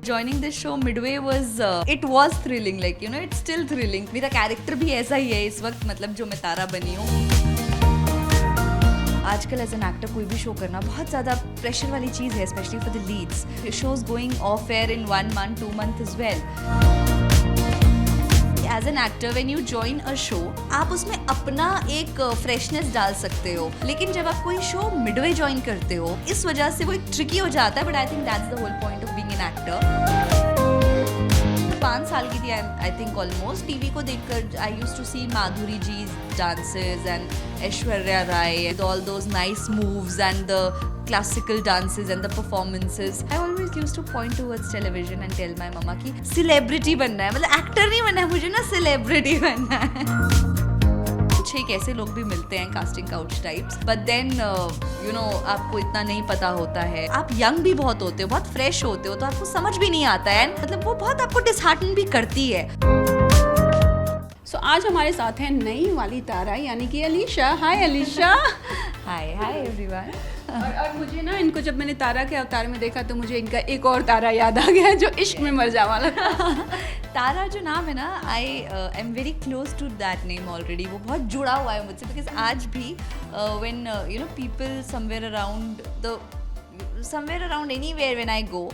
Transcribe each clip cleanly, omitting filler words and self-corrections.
joining this show midway it was thrilling, like you know it's still thrilling. मेरा character भी ऐसा ही है इस वक्त, मतलब जो मैं तारा बनी हूँ। आजकल एज एन एक्टर कोई भी शो करना बहुत ज़्यादा प्रेशर वाली चीज़ है, specially for the leads. Shows going off air in 1 month 2 month as well. As an actor when you join a show, आप उसमें अपना एक फ्रेशनेस डाल सकते हो, लेकिन जब आप कोई शो मिडवे ज्वाइन करते हो, इस वजह से वो एक ट्रिकी हो जाता है. But I think that's the whole point of being an actor. 5 साल की थी आई थिंक ऑलमोस्ट. टीवी को देखकर I used to see Madhuri ji dances and Aishwarya Rai with all those nice moves and the classical dances and the performances. I always used to point towards television and tell my mama कि celebrity बनना है, मतलब actor नहीं बनना है मुझे ना, celebrity बनना है. कुछ एक ऐसे लोग भी मिलते हैं casting couch types, but then you know आपको इतना नहीं पता होता है. आप young भी बहुत होते हो, बहुत fresh होते हो, तो आपको समझ भी नहीं आता है, मतलब वो बहुत आपको dishearten भी करती है. So, आज हमारे साथ है नई वाली तारा यानी कि Alisha. Hi Alisha. Hi everyone. और मुझे ना इनको जब मैंने तारा के अवतार में देखा तो मुझे इनका एक और तारा याद आ गया जो इश्क में मर जाने वाला था. तारा जो नाम है ना, I am very close to that name already. वो बहुत जुड़ा हुआ है मुझसे, बिकॉज आज भी when you know people somewhere around anywhere when I go,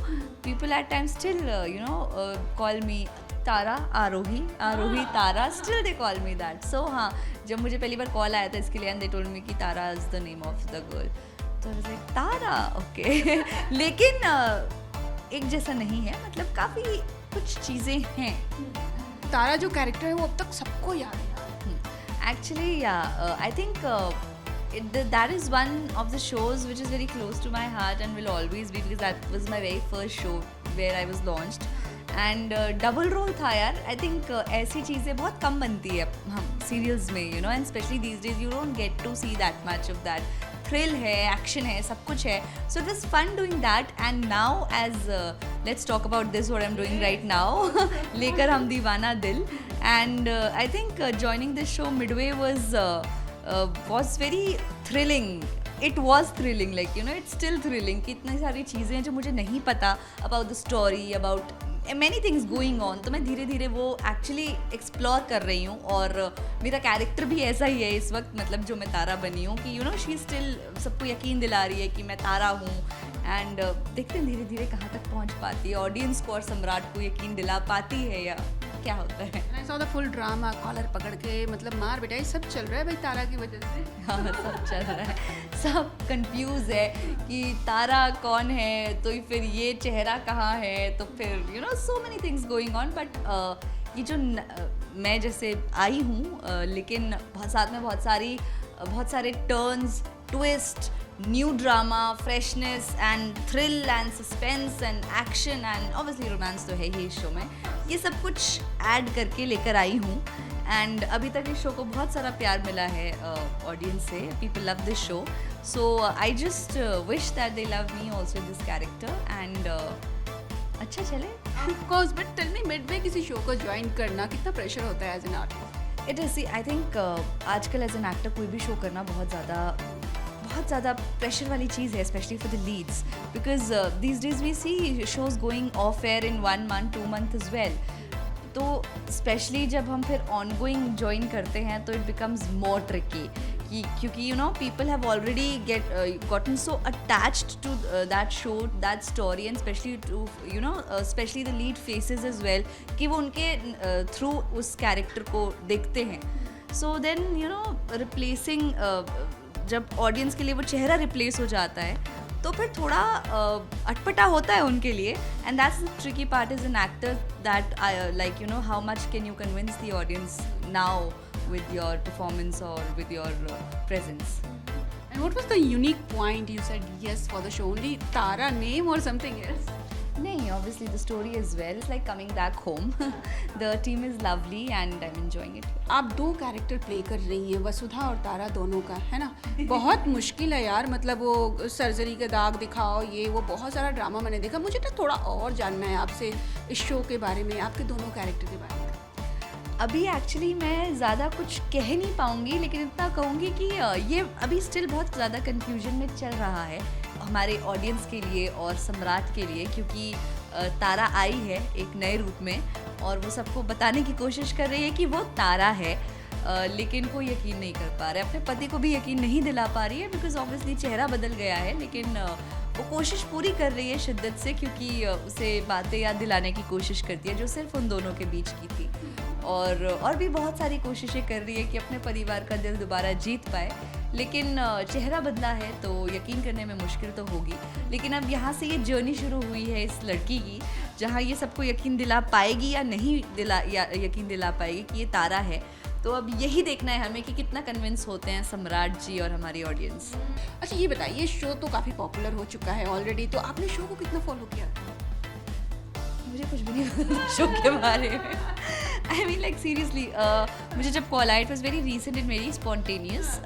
people at times still you know call me Tara, Aarohi Tara, still they call me that. So हाँ, जब मुझे पहली बार कॉल आया था इसके लिए एंड दे टोल्ड मी कि Tara is the name of the girl, तो I was like Tara okay. लेकिन एक जैसा नहीं है, मतलब काफ़ी कुछ चीज़ें हैं. तारा जो कैरेक्टर है वो अब तक सबको याद है. एक्चुअली या I think that is one of the shows which is very close to my heart and will always be, because that was my very first show where I was launched. And double role था यार. I think ऐसी चीज़ें बहुत कम बनती है हम serials में, you know, and specially these days you don't get to see that much of that. Thrill है, एक्शन है, सब कुछ है. So it was fun doing that. And now as let's talk about this what I am doing right now, Lekar Hum Deewana Dil. And I think joining this show midway was very thrilling. It was thrilling, like you know it's still thrilling कि इतनी सारी चीज़ें हैं जो मुझे नहीं पता about the story, about many things going on. तो मैं धीरे धीरे वो एक्चुअली एक्सप्लोर कर रही हूँ. और मेरा कैरेक्टर भी ऐसा ही है इस वक्त, मतलब जो मैं तारा बनी हूँ, कि यू नो शी स्टिल सबको यकीन दिला रही है कि मैं तारा हूँ. एंड देखते हैं धीरे धीरे कहाँ तक पहुँच पाती है, ऑडियंस को और सम्राट को यकीन दिला पाती है या क्या होता है. I saw the full drama, collar पकड़ के मतलब मार बेटा सब चल रहा है भाई तारा की वजह से. हाँ, सब चल रहा है, सब कंफ्यूज है कि तारा कौन है, तो फिर ये चेहरा कहाँ है, तो फिर you know so many things going on. But ये जो मैं जैसे आई हूँ, लेकिन साथ में बहुत सारे turns, twist, new drama, freshness and thrill and suspense and action and obviously romance तो है ही इस शो में. ये सब कुछ ऐड करके लेकर आई हूँ. एंड अभी तक इस शो को बहुत सारा प्यार मिला है ऑडियंस से. People love this show, so I just wish that they love me also this character and अच्छा चले. Of course, but tell me midway किसी शो को ज्वाइन करना कितना प्रेशर होता है as an artist? It is, I think आजकल as an actor कोई भी शो करना बहुत ज़्यादा प्रेशर वाली चीज़ है, specially for the leads, because these days we see shows going off air in 1 month 2 month as well. तो स्पेशली जब हम फिर ऑन गोइंग ज्वाइन करते हैं तो इट बिकम्स मोर ट्रिकी, क्योंकि you know people have already gotten so attached to that show, that story, and especially to you know especially the lead faces as well, कि वो उनके through उस character को देखते हैं. So then you know replacing, जब audience के लिए वो चेहरा रिप्लेस हो जाता है तो फिर थोड़ा अटपटा होता है उनके लिए. And that's the tricky part is an actor, that like you know how much can you convince the audience now with your performance or with your presence. And what was the unique point you said yes for the show? Only Tara name or something else? नहीं, obviously the story as well. It's like coming back home. The team is lovely and I'm enjoying it. आप 2 character play कर रही हैं, वसुधा और तारा दोनों का, है ना? बहुत मुश्किल है यार, मतलब वो सर्जरी के दाग दिखाओ, ये वो बहुत सारा ड्रामा मैंने देखा. मुझे ना थोड़ा और जानना है आपसे इस शो के बारे में, आपके दोनों कैरेक्टर के बारे में. अभी एक्चुअली मैं ज़्यादा कुछ कह नहीं पाऊँगी, लेकिन इतना कहूँगी कि ये अभी स्टिल बहुत ज़्यादा कन्फ्यूजन में चल रहा है हमारे ऑडियंस के लिए और सम्राट के लिए, क्योंकि तारा आई है एक नए रूप में और वो सबको बताने की कोशिश कर रही है कि वो तारा है, लेकिन वो यकीन नहीं कर पा रहा है, अपने पति को भी यकीन नहीं दिला पा रही है बिकॉज ऑब्वियसली चेहरा बदल गया है, लेकिन वो कोशिश पूरी कर रही है शिद्दत से क्योंकि उसे बातें याद दिलाने की कोशिश करती है जो सिर्फ उन दोनों के बीच की थी, और भी बहुत सारी कोशिशें कर रही है कि अपने परिवार का दिल दोबारा जीत पाए, लेकिन चेहरा बदला है तो यकीन करने में मुश्किल तो होगी। लेकिन अब यहाँ से ये जर्नी शुरू हुई है इस लड़की की जहाँ ये सबको यकीन दिला पाएगी या नहीं यकीन दिला पाएगी कि ये तारा है। तो अब यही देखना है हमें कि कितना कन्विंस होते हैं सम्राट जी और हमारी ऑडियंस। अच्छा ये बताइए, शो तो काफ़ी पॉपुलर हो चुका है ऑलरेडी, तो आपने शो को कितना फॉलो किया? मुझे कुछ भी नहीं पता शो के बारे में। आई मीन लाइक सीरियसली मुझे जब कॉल आया, it was very recent and very spontaneous.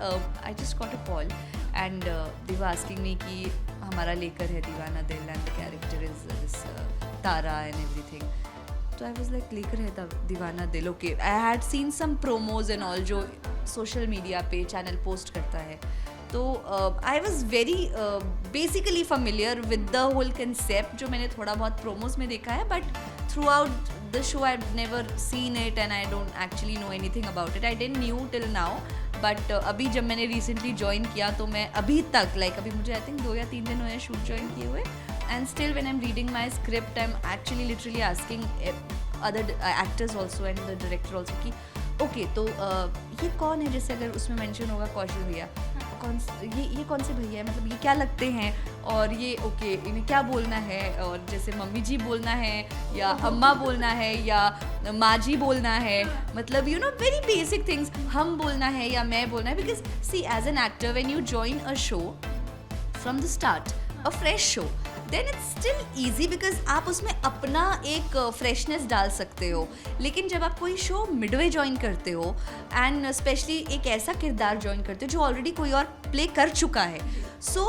I just got a call and they were asking me कि हमारा Lekar Hai Deewana Dil and the character is this Tara and everything. तो I was like Lekar Hai Deewana Dil, okay. I had seen some promos and all जो social media पे channel post करता है, तो I was very basically familiar with the whole concept जो मैंने थोड़ा बहुत प्रोमोज में देखा है, but through out the show I never seen it and I don't actually know anything about it. I didn't knew till now, but अभी जब मैंने रिसेंटली ज्वाइन किया तो मैं अभी तक अभी मुझे आई थिंक 2 या 3 दिन हुए शूट ज्वाइन किए हुए, and still when I'm reading my script I'm actually literally asking other actors also and the director also कि ओके तो ये कौन है, जैसे अगर उसमें मेंशन होगा कौशल भैया, ये कौन से भैया है, मतलब ये क्या लगते हैं, और ये ओके इन्हें क्या बोलना है, और जैसे मम्मी जी बोलना है या अम्मा बोलना है या माँ जी बोलना है, मतलब you know very basic things, हम बोलना है या मैं बोलना है। Because see as an actor when you join a show from the start, a fresh show, then it's still easy because आप उसमें अपना एक फ्रेशनेस डाल सकते हो। लेकिन जब आप कोई शो मिडवे ज्वाइन करते हो एंड स्पेशली एक ऐसा किरदार ज्वाइन करते हो जो ऑलरेडी कोई और प्ले कर चुका है, so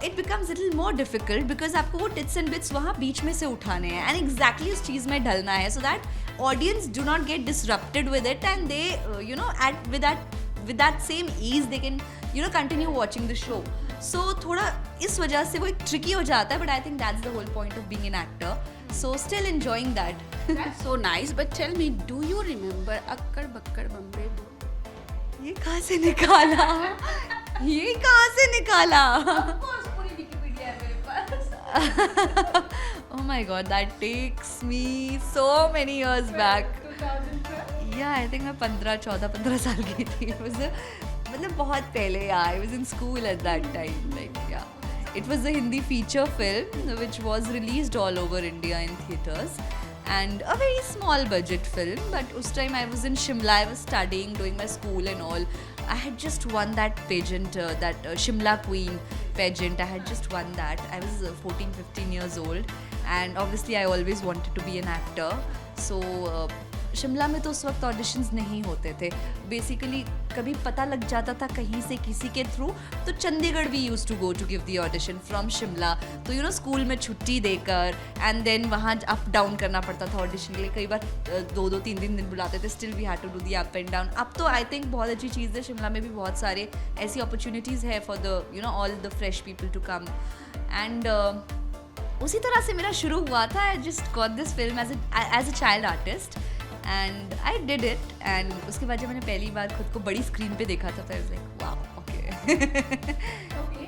it becomes little more difficult because आपको वो टिट्स एंड बिट्स वहाँ बीच में से उठाने हैं एंड एग्जैक्टली उस चीज़ में ढलना है so that audience do not get disrupted with it and they you know at with that same ease they can you know continue watching the show. So थोड़ा इस वजह से वो एक tricky हो जाता है, but I think that's the whole point of being an actor. So still enjoying that. That's so nice. But tell me, do you remember अक्कड़ बक्कड़ Bombay बो? ये कहाँ से निकाला? ये कहाँ से निकाला? Of course, पूरी Wikipedia है मेरे पास. Oh my God, that takes me so many years back. 2012. Yeah, I think मैं 15 साल की थी। मतलब बहुत पहले, I was in school at that time. Like, yeah. It was a Hindi feature film which was released all over India in theatres and a very small budget film, but us time I was in Shimla, I was studying, doing my school and all. I had just won that pageant, that Shimla Queen pageant. I had just won that. I was 14-15 years old and obviously I always wanted to be an actor. So Shimla में तो उस वक्त auditions नहीं होते थे basically, कभी पता लग जाता था कहीं से किसी के थ्रू, तो Chandigarh we use to go to give the audition from Shimla. तो यू नो स्कूल में छुट्टी देकर एंड देन वहाँ अप डाउन करना पड़ता था ऑडिशन के लिए, कई बार 2-3 दिन बुलाते थे, still we had to do the up and down. अब तो आई थिंक बहुत अच्छी चीज़ है, शिमला में भी बहुत सारे ऐसी अपॉर्चुनिटीज़ है for the you know all the fresh people to come and उसी तरह से मेरा शुरू हुआ था। I just got this film as a child artist and I did it and उसके बाद जब मैंने पहली बार खुद को बड़ी स्क्रीन पे देखा था तो I was like wow okay.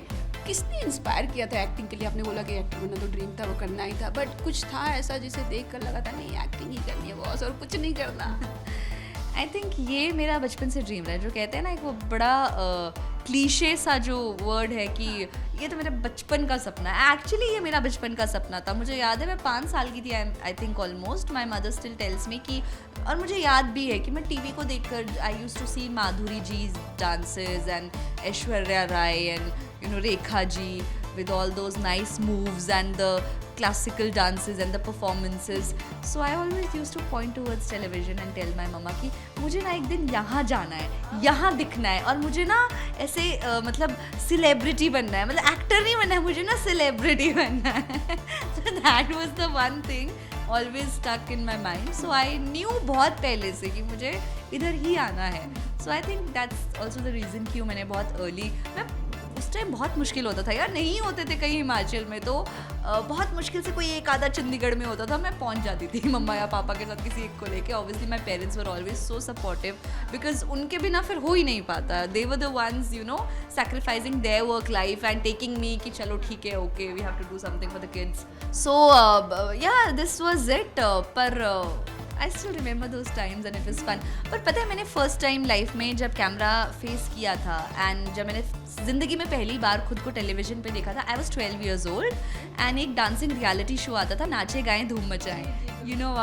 किसने इंस्पायर किया था एक्टिंग के लिए? आपने बोला कि एक्टर बनना तो ड्रीम था, वो करना ही था, बट कुछ था ऐसा जिसे देख कर लगा था नहीं एक्टिंग ही करनी है बॉस और कुछ नहीं करना? आई थिंक ये मेरा बचपन से ड्रीम रहा है, जो कहते हैं ना एक वो बड़ा क्लीशे सा जो वर्ड है कि ये तो मेरा बचपन का सपना है। एक्चुअली ये मेरा बचपन का सपना था। मुझे याद है मैं 5 साल की थी, I think almost. My mother still tells me कि, और मुझे याद भी है कि मैं टीवी को देखकर I used to see Madhuri ji dances and Aishwarya Rai and you know Rekha ji with all those nice moves and the classical dances and the performances. So I always used to point towards television and tell my mama कि मुझे ना एक दिन यहाँ जाना है, यहाँ दिखना है, और मुझे ना ऐसे मतलब सेलिब्रिटी बनना है, मतलब एक्टर नहीं बनना है, मुझे ना सेलिब्रिटी बनना है। So that was the one thing always stuck in my mind. So I knew बहुत पहले से कि मुझे इधर ही आना है. So I think that's also the reason क्यों मैंने बहुत early, मैं उस उस टाइम बहुत मुश्किल होता था यार, नहीं होते थे कहीं हिमाचल में, तो बहुत मुश्किल से कोई एक आधा चंडीगढ़ में होता था, मैं पहुंच जाती थी मम्मा या पापा के साथ किसी एक को लेके. Obviously my parents were always so supportive because उनके बिना फिर हो ही नहीं पाता. They were the ones you know sacrificing their work life and taking me कि चलो ठीक है, okay, we have to do something for the kids. So yeah, this was it. पर I still remember those times and it was fun. पर पता है मैंने first time life में जब कैमरा फेस किया था एंड जब मैंने ज़िंदगी में पहली बार खुद को टेलीविज़न पे देखा था, I was 12 years old and एक डांसिंग रियलिटी शो आता था, नाचे गाएं धूम मचाएं, यू नो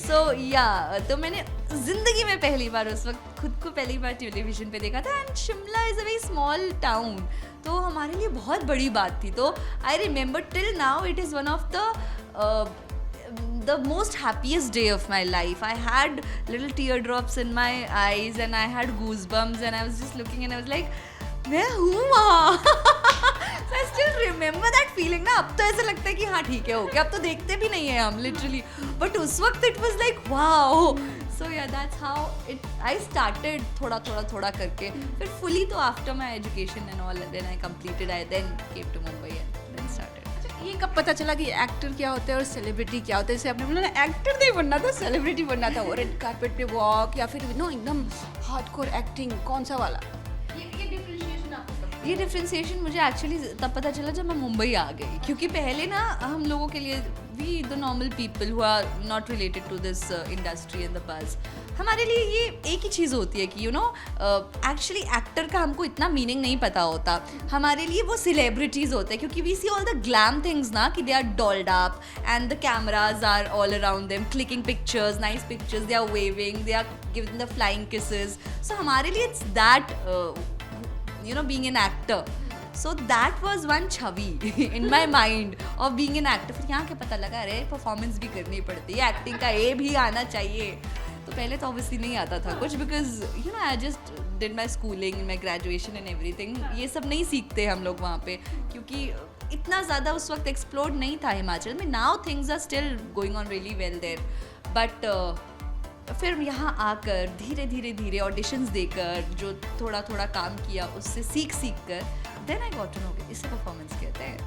सो या तो मैंने ज़िंदगी में पहली बार उस वक्त खुद को पहली बार टेलीविज़न पे देखा था. And Shimla is a very small town, तो हमारे लिए बहुत बड़ी बात थी. तो I remember till now it is one of the most happiest day of my life. I had little teardrops in my eyes and I had goosebumps and I was just looking and I was like, मैं हूँ वहाँ. So I still remember that feeling ना. अब तो ऐसा लगता है कि हाँ ठीक है, ओके, अब तो देखते भी नहीं है हम literally, but उस वक्त it was like wow. So yeah, that's how I started थोड़ा करके. फिर fully तो after my education and all, when I completed, I then came to Mumbai and then started. ये कब पता चला कि एक्टर क्या होता है और सेलिब्रिटी क्या होता है? जैसे आपने बोला ना, एक्टर नहीं बनना था, सेलिब्रिटी बनना था, और रेड कारपेट पे वॉक या फिर नो एकदम हार्डकोर एक्टिंग, कौन सा वाला? ये डिफ्रेंशिएशन मुझे एक्चुअली तब पता चला जब मैं मुंबई आ गई, क्योंकि पहले ना हम लोगों के लिए we the normal people who are not related to this industry in the buzz, हमारे लिए ये एक ही चीज़ होती है कि यू नो एक्चुअली एक्टर का हमको इतना मीनिंग नहीं पता होता. हमारे लिए वो सेलिब्रिटीज़ होते हैं, क्योंकि we see all the glam things ना, कि they are dolled up and the cameras are all around them, clicking pictures, nice pictures, they are waving, they are giving the flying kisses. So हमारे लिए it's that you know being an actor. So that was one छवि in my mind of being an actor. फिर यहाँ के पता लगा अरे performance भी करनी पड़ती है, एक्टिंग का ए भी आना चाहिए. तो पहले तो ऑब्वियसली नहीं आता था कुछ, because you know I just did my schooling, my graduation and everything. ये सब नहीं सीखते हम लोग वहाँ पे, क्योंकि इतना ज़्यादा उस वक्त एक्सप्लोर नहीं था हिमाचल में. Now things are still going on really well there, but फिर यहाँ आकर धीरे ऑडिशंस देकर जो थोड़ा काम किया, उससे सीख कर then I got to know कि इसे परफॉर्मेंस कहते हैं.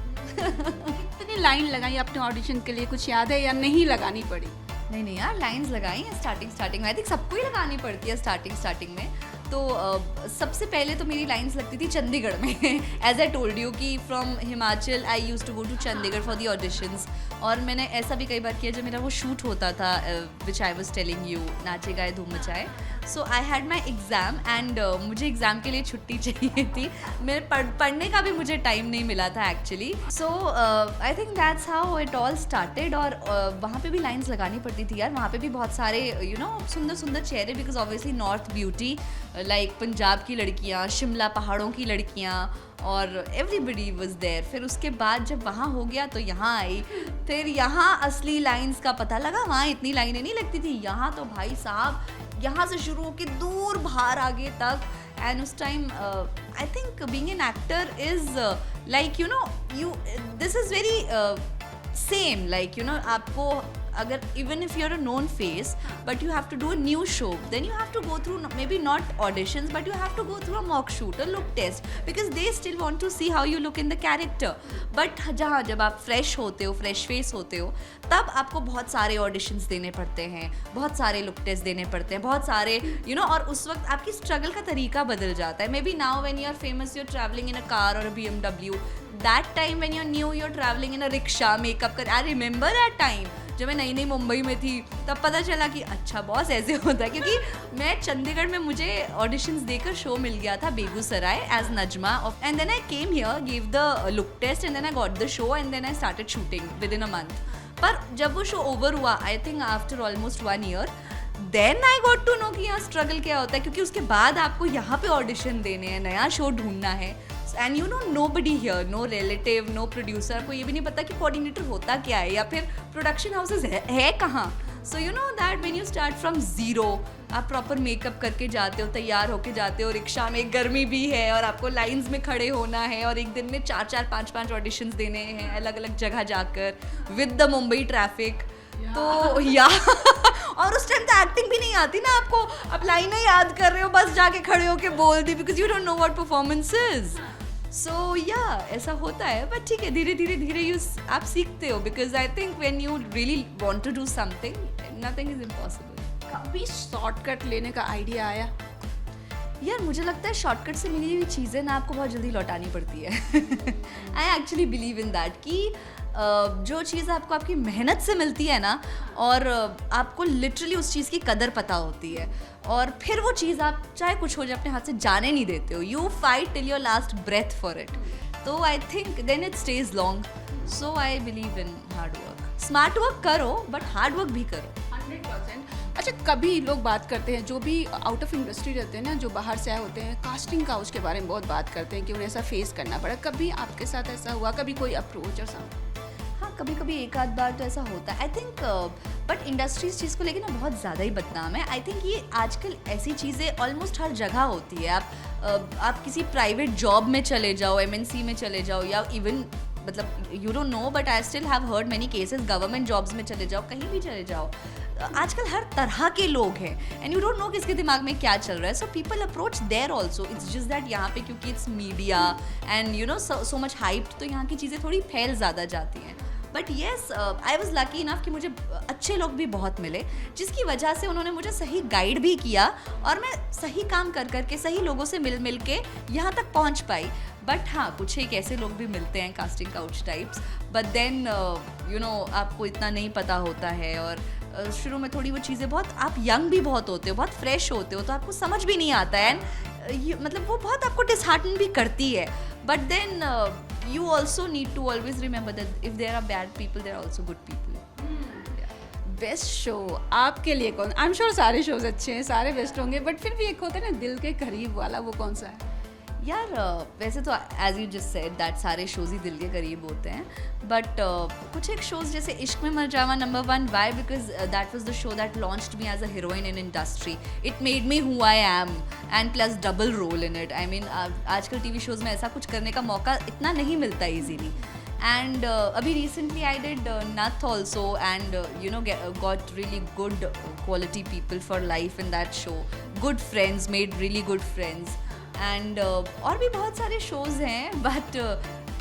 कितनी लाइन लगाई आपने ऑडिशन के लिए, कुछ याद है या नहीं लगानी पड़ी? नहीं यार, लाइंस लगाई हैं स्टार्टिंग में. आई थिंक सबको ही लगानी पड़ती है स्टार्टिंग में. तो सबसे पहले तो मेरी लाइंस लगती थी चंडीगढ़ में. एज आई टोल्ड यू कि from Himachal I use to go to Chandigarh for the auditions. और मैंने ऐसा भी कई बार किया जब मेरा वो शूट होता था, which I was telling you, नाचे गाए धूम मचाए. So I had my exam and मुझे एग्ज़ाम के लिए छुट्टी चाहिए थी. मेरे पढ़ने का भी मुझे टाइम नहीं मिला था actually. So I think that's how it all started. और वहाँ पे भी लाइंस लगानी पड़ती थी यार. वहाँ पे भी बहुत सारे यू नो सुंदर चेहरे, because obviously north beauty, like Punjab की लड़कियाँ, शिमला पहाड़ों की लड़कियाँ, और एवरीबडी वॉज देयर. फिर उसके बाद जब वहाँ हो गया तो यहाँ आई. फिर यहाँ असली लाइंस का पता लगा. वहाँ इतनी लाइनें नहीं लगती थी. यहाँ तो भाई साहब यहाँ से शुरू होकर दूर बाहर आगे तक. एंड उस time I think being an actor is like you know you this is very same, like you know आपको अगर even if you're a known face but you have to do a new show, then you have to go through maybe not auditions but you have to go through a mock shoot, a look test, because they still want to see how you look in the character. But जब आप fresh होते हो, fresh face होते हो, तब आपको बहुत सारे ऑडिशंस देने पड़ते हैं, बहुत सारे लुक टेस्ट देने पड़ते हैं, बहुत सारे यू नो. और उस वक्त आपकी स्ट्रगल का तरीका बदल जाता है. Maybe now when you are famous, you are travelling in a car और a BMW. That time when you are new, you are travelling in a rickshaw, makeup कर. आई रिमेंबर दैट टाइम जब मैं नई मुंबई में थी, तब पता चला कि अच्छा बॉस ऐसे होता है. क्योंकि मैं चंडीगढ़ में मुझे ऑडिशंस देकर शो मिल गया था Begusarai as Najma, and then I came here, give the look test and then I got the show and then I started shooting within a month. पर जब वो शो ओवर हुआ, I think after almost 1 year, then I got to know कि यहाँ struggle क्या होता है. क्योंकि उसके बाद आपको यहाँ पे ऑडिशन देने हैं, नया शो ढूंढना है. And you no nobody here, no relative, no producer, को ये भी नहीं पता कि कोऑर्डिनेटर होता क्या है या फिर प्रोडक्शन हाउसेस है कहाँ. So you know that when you start from zero, आप प्रॉपर मेकअप करके जाते हो, तैयार होके जाते हो, रिक्शा में गर्मी भी है और आपको लाइंस में खड़े होना है, और एक दिन में 4 5 ऑडिशंस देने हैं अलग अलग जगह जाकर विद द मुंबई ट्रैफिक. तो या और उस टाइम तो एक्टिंग भी नहीं आती ना आपको, आप लाइनें याद कर रहे हो, बस जाके खड़े होके बोल दी, because you don't know what performance is. So या ऐसा होता है, बट ठीक है, धीरे धीरे यू आप सीखते हो, because I think when you really want to do something, nothing is impossible. कभी शॉर्टकट लेने का आइडिया आया? यार मुझे लगता है शॉर्टकट से मिली हुई चीज़ें ना आपको बहुत जल्दी लौटानी पड़ती है. I actually believe in that कि जो चीज़ आपको आपकी मेहनत से मिलती है ना, और आपको लिटरली उस चीज़ की कदर पता होती है, और फिर वो चीज़ आप चाहे कुछ हो जाए अपने हाथ से जाने नहीं देते हो. You fight till your last breath for it. तो I think then it stays long. So I believe in hard work. Smart work करो बट हार्ड वर्क भी करो. 100%. अच्छा, कभी लोग बात करते हैं, जो भी आउट ऑफ इंडस्ट्री रहते हैं ना, जो बाहर से आए होते हैं, कास्टिंग काउच के बारे में बहुत बात करते हैं कि उन्हें ऐसा फेस करना पड़ा. कभी आपके साथ ऐसा हुआ? कभी कोई अप्रोच और समथिंग? हाँ, कभी कभी एक आध बार तो ऐसा होता है. आई थिंक बट इंडस्ट्री इस चीज़ को लेकर ना बहुत ज़्यादा ही बदनाम है. आई थिंक ये आजकल ऐसी चीज़ें ऑलमोस्ट हर जगह होती है. आप किसी प्राइवेट जॉब में चले जाओ, MNC में चले जाओ, या इवन मतलब you don't no but I still have heard many cases, government jobs में चले जाओ, कहीं भी चले जाओ, आजकल हर तरह के लोग हैं, एंड यू डोंट नो किसके दिमाग में क्या चल रहा है. So people approach there also. It's just that यहाँ पे क्योंकि it's media and you no so much hyped, तो यहाँ की चीज़ें थोड़ी फैल ज़्यादा जाती हैं. But yes, I was lucky enough कि मुझे अच्छे लोग भी बहुत मिले, जिसकी वजह से उन्होंने मुझे सही गाइड भी किया, और मैं सही काम कर करके सही लोगों से मिल के यहाँ तक पहुँच पाई. बट हाँ, कुछ एक ऐसे लोग भी मिलते हैं casting couch types, but then you know आपको इतना नहीं पता होता है, और शुरू में थोड़ी वो चीज़ें बहुत, आप यंग भी बहुत होते हो, बहुत फ्रेश होते हो, तो आपको समझ भी नहीं आता है, एंड मतलब वो बहुत आपको डिसहार्टन भी करती है. But then you also need to always remember that if there are bad people, there are also good people. Best show आपके लिए कौन? आई एम श्योर सारे शोज अच्छे हैं, सारे बेस्ट होंगे, बट फिर भी एक होता है ना दिल के करीब वाला, वो कौन सा है? यार वैसे तो as you just said that सारे शोज ही दिल के करीब होते हैं, बट कुछ एक शोज जैसे Ishq Mein Marjawan number 1. Why? Because that was the show that launched me as a heroine in industry. It made me who I am, and plus double role in it. I mean आजकल TV shows में ऐसा कुछ करने का मौका इतना नहीं मिलता easily. And abhi recently I did Nath also, and you know got really good quality people for life in that show. Good friends, made really good friends, and और भी बहुत सारे shows हैं, but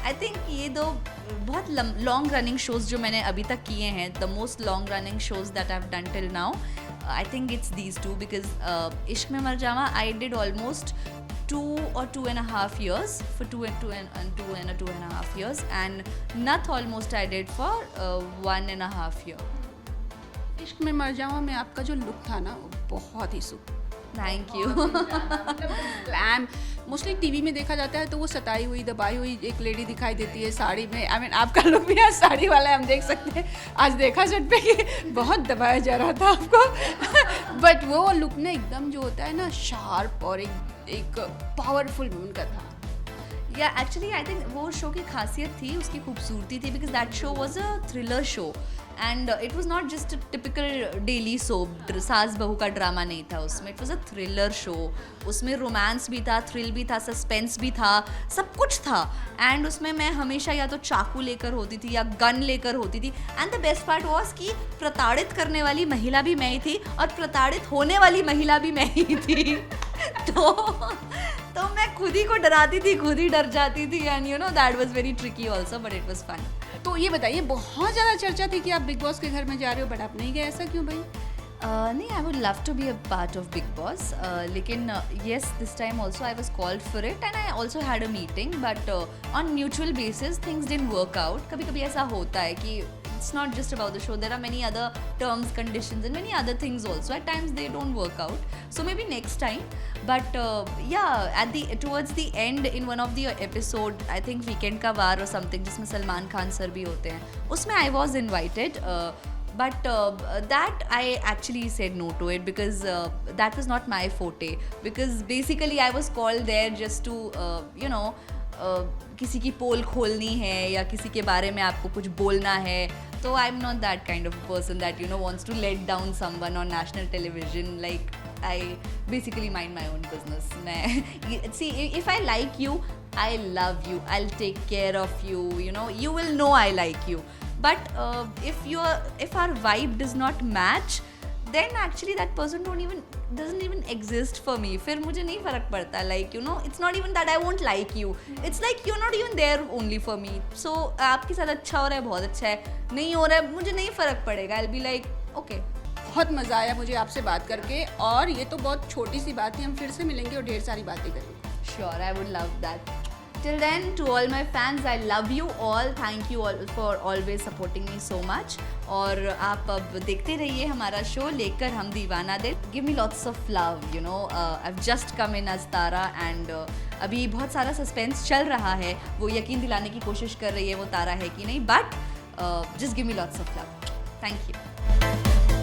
I think ये दो बहुत long running shows जो मैंने अभी तक किए हैं, the most long running shows that I've done till now, I think it's these two, because इश्क में मर जावा I did almost 2 or 2.5 years, for 2.5 years, and Nath almost I did for 1.5 year. इश्क में मर जावा में आपका जो लुक था ना, वो बहुत ही super. Thank you. Glam mostly TV में देखा जाता है, तो वो सताई हुई दबाई हुई एक लेडी दिखाई देती है साड़ी में. आई मीन आपका लुक भी आज साड़ी वाला है, हम देख सकते हैं. आज देखा सेट पे कि बहुत दबाया जा रहा था आपको. बट वो लुक ना एकदम जो होता है ना, शार्प और एक पावरफुल उनका था. या एक्चुअली आई थिंक वो शो की खासियत थी, उसकी खूबसूरती थी, because that show was a thriller show, and it was not just a typical daily soap, सास बहू का ड्रामा नहीं था उसमें. It was a thriller show. उसमें रोमांस भी था, थ्रिल भी था, सस्पेंस भी था, सब कुछ था. एंड उसमें मैं हमेशा या तो चाकू लेकर होती थी या गन लेकर होती थी. And the best part was कि प्रताड़ित करने वाली महिला भी मैं ही थी, और प्रताड़ित होने वाली महिला भी मैं ही थी. तो मैं खुद ही को डराती थी, खुद ही डर जाती थी, and you know that was very tricky also, but it was fun. तो ये बताइए, बहुत ज़्यादा चर्चा थी कि आप बिग बॉस के घर में जा रहे हो, बट आप नहीं गए, ऐसा क्यों भाई? नहीं, I would love to be a part of Bigg Boss, लेकिन yes this time also I was called for it, and I also had a meeting, but on mutual basis things didn't work out. कभी कभी ऐसा होता है कि it's not just about the show, there are many other terms, conditions, and many other things also. At times they don't work out, so maybe next time. But yeah, towards the end, in one of the episode, I think Weekend Ka War or something, जिसमें Salman Khan sir भी होते हैं, उसमें I was invited, but that I actually said no to it, because that was not my forte, because basically I was called there just to you know किसी की पोल खोलनी है या किसी के बारे में आपको कुछ बोलना है. तो I am not that kind of person that you know wants to let down someone on national television. Like I basically mind my own business. मैं see if I like you, I love you, I'll take care of you, you know, you will know I like you. But if our vibe does not match, then actually that person doesn't even exist for me. फिर मुझे नहीं फर्क पड़ता, like you know, it's not even that I won't like you, it's like you're not even there only for me. So आपके साथ अच्छा हो रहा है, बहुत अच्छा है, नहीं हो रहा है, मुझे नहीं फर्क पड़ेगा, I'll be like okay. बहुत मज़ा आया मुझे आपसे बात करके, और ये तो बहुत छोटी सी बात थी, हम फिर से मिलेंगे और ढेर सारी बातें करेंगे. Sure, I would love that. Till then, to all my fans, I love you all. Thank you all for always supporting me so much. और आप अब देखते रहिए हमारा शो लेकर हम दीवाना दिल. Give me lots of love, you know. I've just come in as Tara and अभी बहुत सारा सस्पेंस चल रहा है. वो यकीन दिलाने की कोशिश कर रही है वो तारा है कि नहीं. But just give me lots of love. Thank you.